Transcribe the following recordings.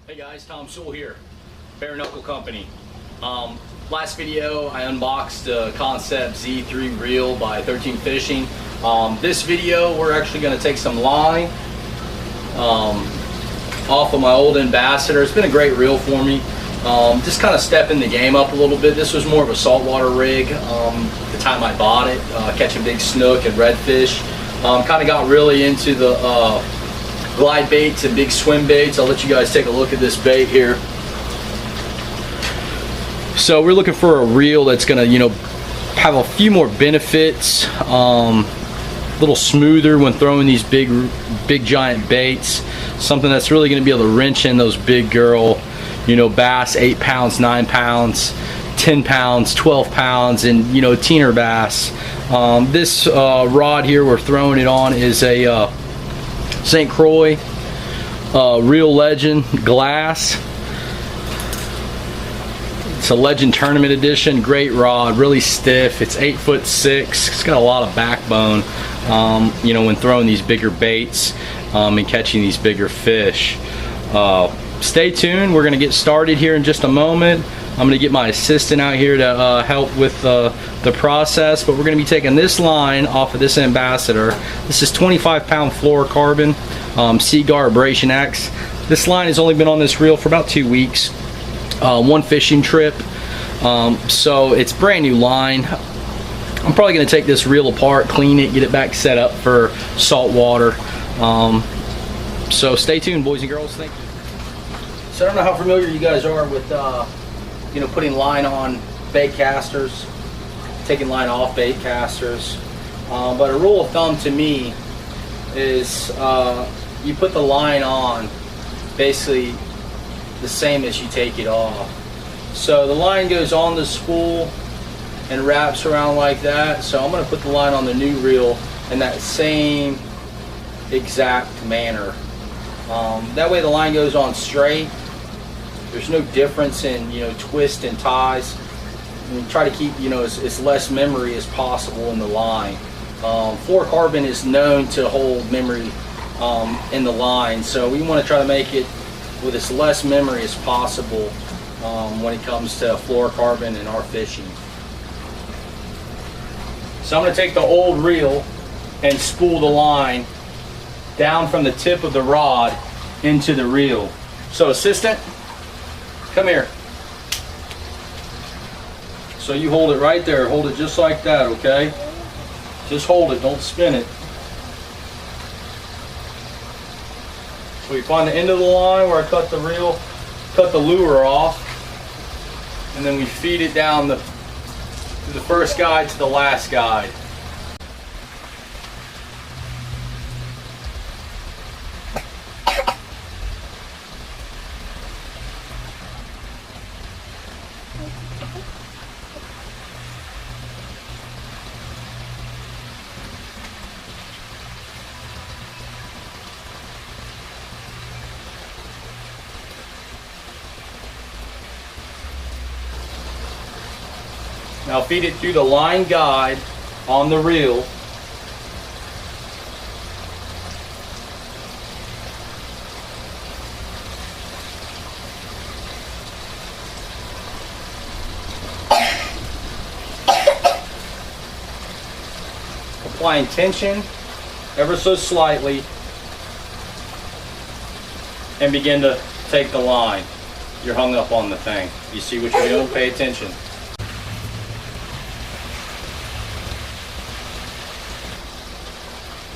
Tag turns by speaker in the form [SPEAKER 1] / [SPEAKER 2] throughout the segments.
[SPEAKER 1] Hey guys, Tom Sewell here, Bare Knuckle Company. Last video I unboxed the Concept Z3 reel by 13 Fishing. This video we're actually going to take some line off of my old Ambassador. It's been a great reel for me. Just kind of stepping the game up a little bit. This was more of a saltwater rig the time I bought it, catching big snook and redfish. Kind of got really into the glide baits and big swim baits. I'll let you guys take a look at this bait here. So we're looking for a reel that's gonna, have a few more benefits, a little smoother when throwing these big giant baits. Something that's really gonna be able to wrench in those big girl, bass, 8 pounds, 9 pounds, 10 pounds, 12 pounds, and teener bass. This rod here we're throwing it on is a St. Croix Reel Legend glass. It's a Legend Tournament Edition. Great rod, really stiff. It's 8'6". It's got a lot of backbone, when throwing these bigger baits and catching these bigger fish. Stay tuned. We're going to get started here in just a moment. I'm going to get my assistant out here to help with the process, but we're going to be taking this line off of this Ambassador. This is 25-pound fluorocarbon Seaguar Abrasion X. This line has only been on this reel for about 2 weeks, one fishing trip, so it's brand new line. I'm probably going to take this reel apart, clean it, get it back set up for salt water. So stay tuned, boys and girls. Thank you. So I don't know how familiar you guys are with putting line on bait casters, taking line off bait casters, but a rule of thumb to me is you put the line on basically the same as you take it off. So the line goes on the spool and wraps around like that. So I'm going to put the line on the new reel in that same exact manner. That way the line goes on straight. There's no difference in twist and ties. And try to keep as less memory as possible in the line. Fluorocarbon is known to hold memory in the line, so we want to try to make it with as less memory as possible when it comes to fluorocarbon and our fishing. So I'm going to take the old reel and spool the line down from the tip of the rod into the reel. So assistant, come here. So you hold it right there. Hold it just like that, okay? Just hold it, don't spin it. So we find the end of the line where I cut the reel, cut the lure off, and then we feed it down the first guide to the last guide. Now feed it through the line guide on the reel. Applying tension ever so slightly and begin to take the line. You're hung up on the thing. You see what you're doing? Pay attention.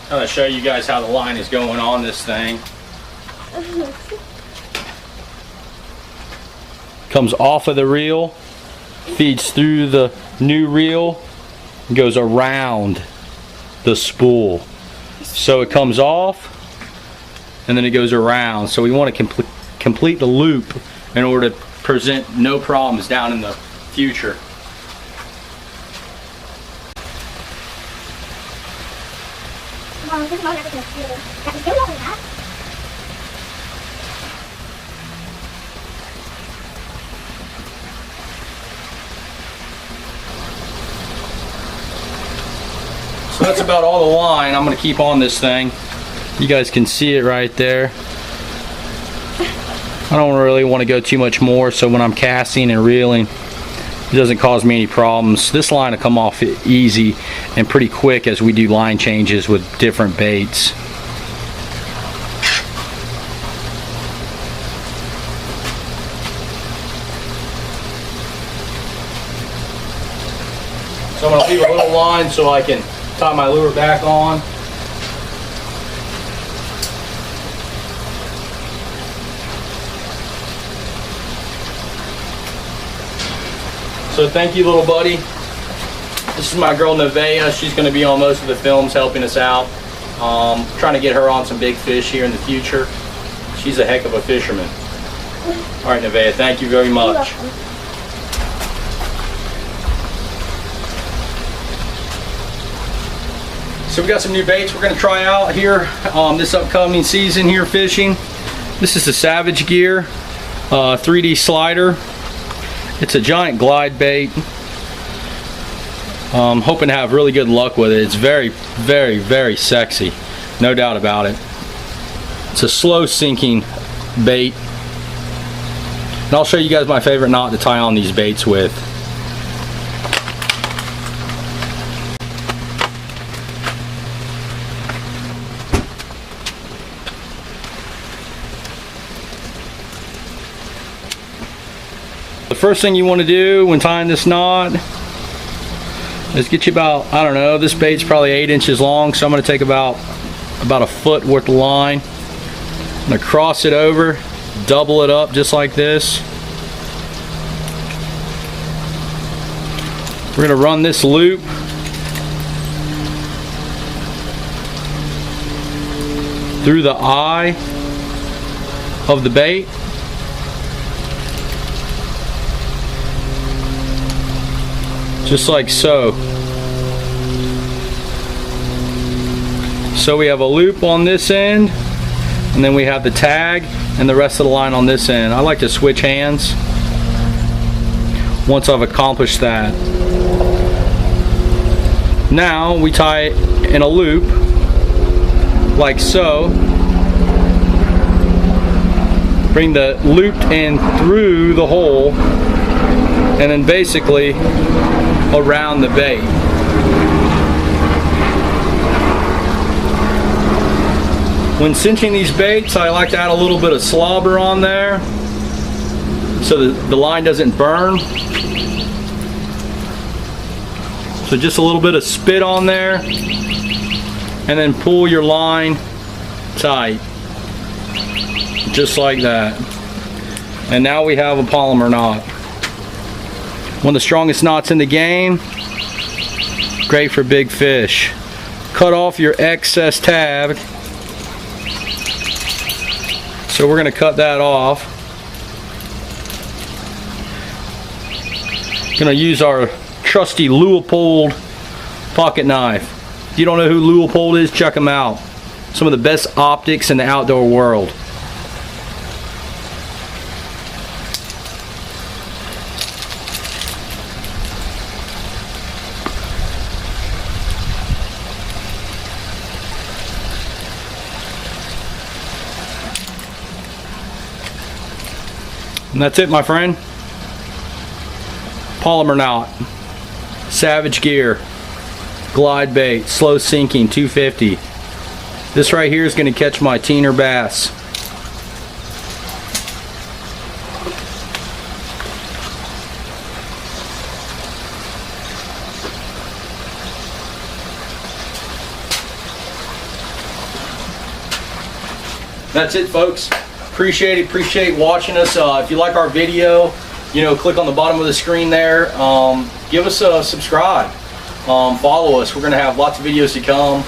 [SPEAKER 1] I'm going to show you guys how the line is going on this thing. Comes off of the reel, feeds through the new reel, and goes around the spool. So it comes off and then it goes around. So we want to complete the loop in order to present no problems down in the future. So that's about all the line I'm going to keep on this thing. You guys can see it right there. I don't really want to go too much more, so when I'm casting and reeling, it doesn't cause me any problems. This line will come off easy and pretty quick as we do line changes with different baits. So I'm going to leave a little line so I can tie my lure back on. So thank you, little buddy. This is my girl Nevaeh. She's going to be on most of the films helping us out. Trying to get her on some big fish here in the future. She's a heck of a fisherman. All right, Nevaeh, thank you very much. So we got some new baits we're going to try out here this upcoming season here fishing. This is the Savage Gear 3D slider. It's a giant glide bait. Hoping to have really good luck with it. It's very, very, very sexy. No doubt about it. It's a slow sinking bait. And I'll show you guys my favorite knot to tie on these baits with. The first thing you want to do when tying this knot is get you about, I don't know, this bait's probably 8 inches long, so I'm going to take about a foot worth of line. I'm going to cross it over, double it up just like this. We're going to run this loop through the eye of the bait. Just like so. So we have a loop on this end, and then we have the tag and the rest of the line on this end. I like to switch hands once I've accomplished that. Now we tie it in a loop like so. Bring the looped end through the hole and then basically around the bait. When cinching these baits, I like to add a little bit of slobber on there so that the line doesn't burn. So just a little bit of spit on there, and then pull your line tight, just like that. And now we have a polymer knot. One of the strongest knots in the game. Great for big fish. Cut off your excess tab. So we're going to cut that off. Going to use our trusty Spooled pocket knife. If you don't know who Spooled is, check them out. Some of the best optics in the outdoor world. And that's it, my friend. Polymer knot, Savage Gear, glide bait, slow sinking, 250. This right here is going to catch my teener bass. That's it, folks. Appreciate watching us. If you like our video, you know, click on the bottom of the screen there. Give us a subscribe. Follow us. We're going to have lots of videos to come.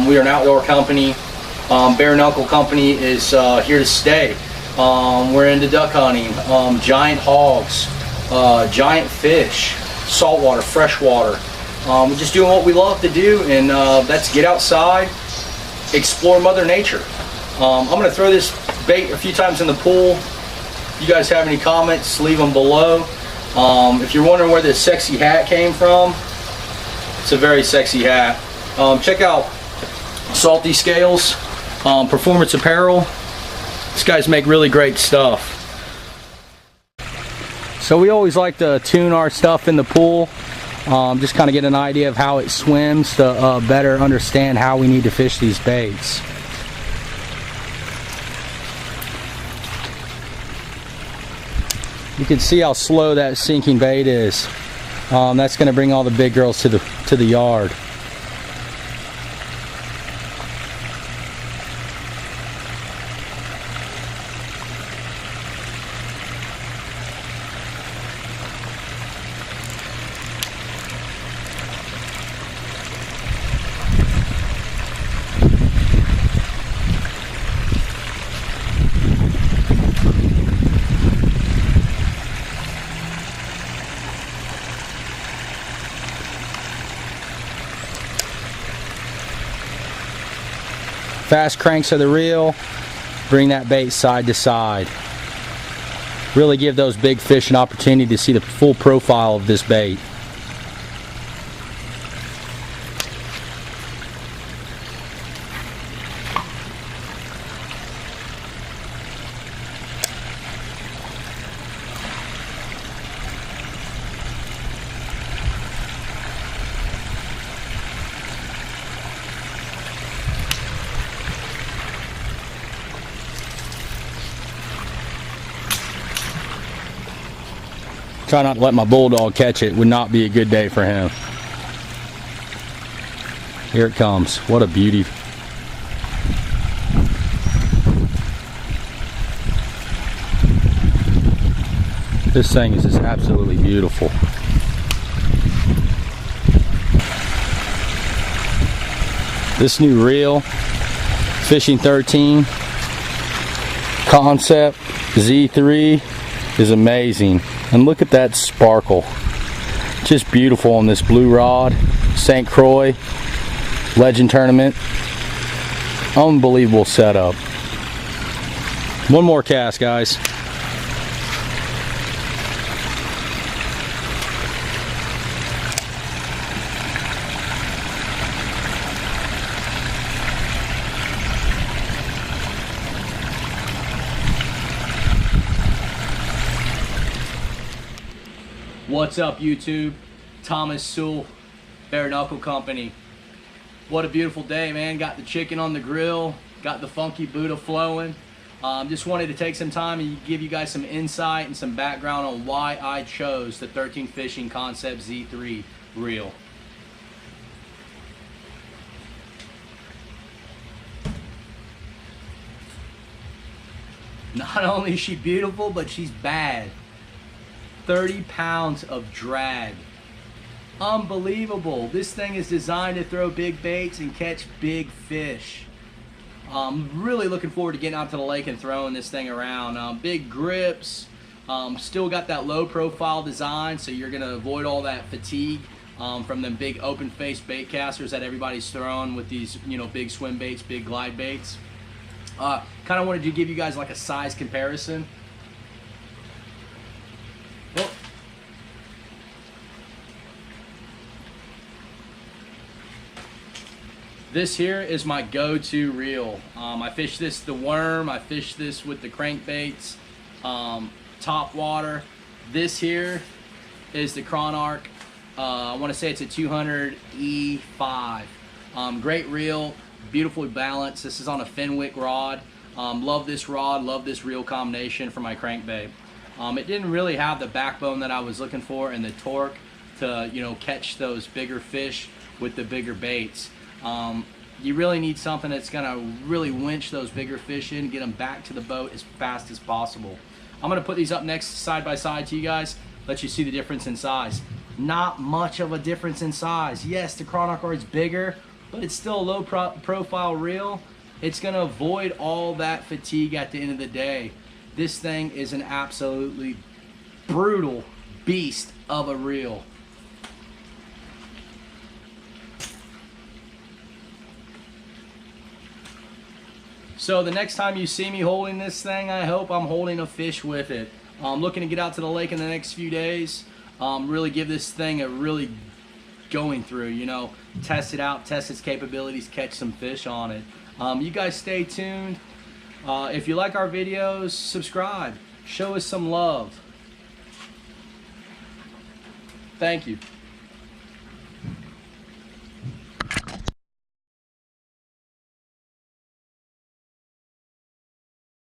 [SPEAKER 1] We are an outdoor company. Bare Knuckle Company is here to stay. We're into duck hunting, giant hogs, giant fish, saltwater, freshwater. We're just doing what we love to do, and that's get outside, explore Mother Nature. I'm going to throw this bait a few times in the pool. If you guys have any comments, leave them below. If you're wondering where this sexy hat came from, it's a very sexy hat. Check out Salty Scales, Performance Apparel. These guys make really great stuff. So we always like to tune our stuff in the pool, just kind of get an idea of how it swims to better understand how we need to fish these baits. You can see how slow that sinking bait is. That's going to bring all the big girls to the yard. Fast cranks of the reel, bring that bait side to side. Really give those big fish an opportunity to see the full profile of this bait. Try not to let my bulldog catch it. Would not be a good day for him. Here it comes. What a beauty. This thing is just absolutely beautiful. This new reel, Fishing 13 Concept Z3, is amazing. And look at that sparkle. Just beautiful on this blue rod. St. Croix Legend Tournament. Unbelievable setup. One more cast, guys. What's up, YouTube? Thomas Sewell, Bare Knuckle Company. What a beautiful day, man. Got the chicken on the grill, got the funky Buddha flowing. Just wanted to take some time and give you guys some insight and some background on why I chose the 13 Fishing Concept Z3 reel. Not only is she beautiful, but she's bad. 30 pounds of drag. Unbelievable. This thing is designed to throw big baits and catch big fish. I'm really looking forward to getting out to the lake and throwing this thing around. Big grips. Still got that low profile design, so you're going to avoid all that fatigue from them big open face bait casters that everybody's throwing with these, you know, big swim baits, big glide baits. Kind of wanted to give you guys like a size comparison. Well, this here is my go-to reel. I fish this the worm, I fish this with the crankbaits, top water. This here is the Chronarch. I want to say it's a 200 E5. Great reel, beautifully balanced. This is on a Fenwick rod. Love this rod, love this reel combination for my crankbait. It didn't really have the backbone that I was looking for and the torque to, you know, catch those bigger fish with the bigger baits. You really need something that's going to really winch those bigger fish in, get them back to the boat as fast as possible. I'm going to put these up next side by side to you guys, let you see the difference in size. Not much of a difference in size. Yes, the Chronarch is bigger, but it's still a low profile reel. It's going to avoid all that fatigue at the end of the day. This thing is an absolutely brutal beast of a reel. So the next time you see me holding this thing, I hope I'm holding a fish with it. I'm looking to get out to the lake in the next few days. Really give this thing a really going through, you know, test it out, test its capabilities, catch some fish on it. You guys stay tuned. If you like our videos, subscribe. Show us some love. Thank you.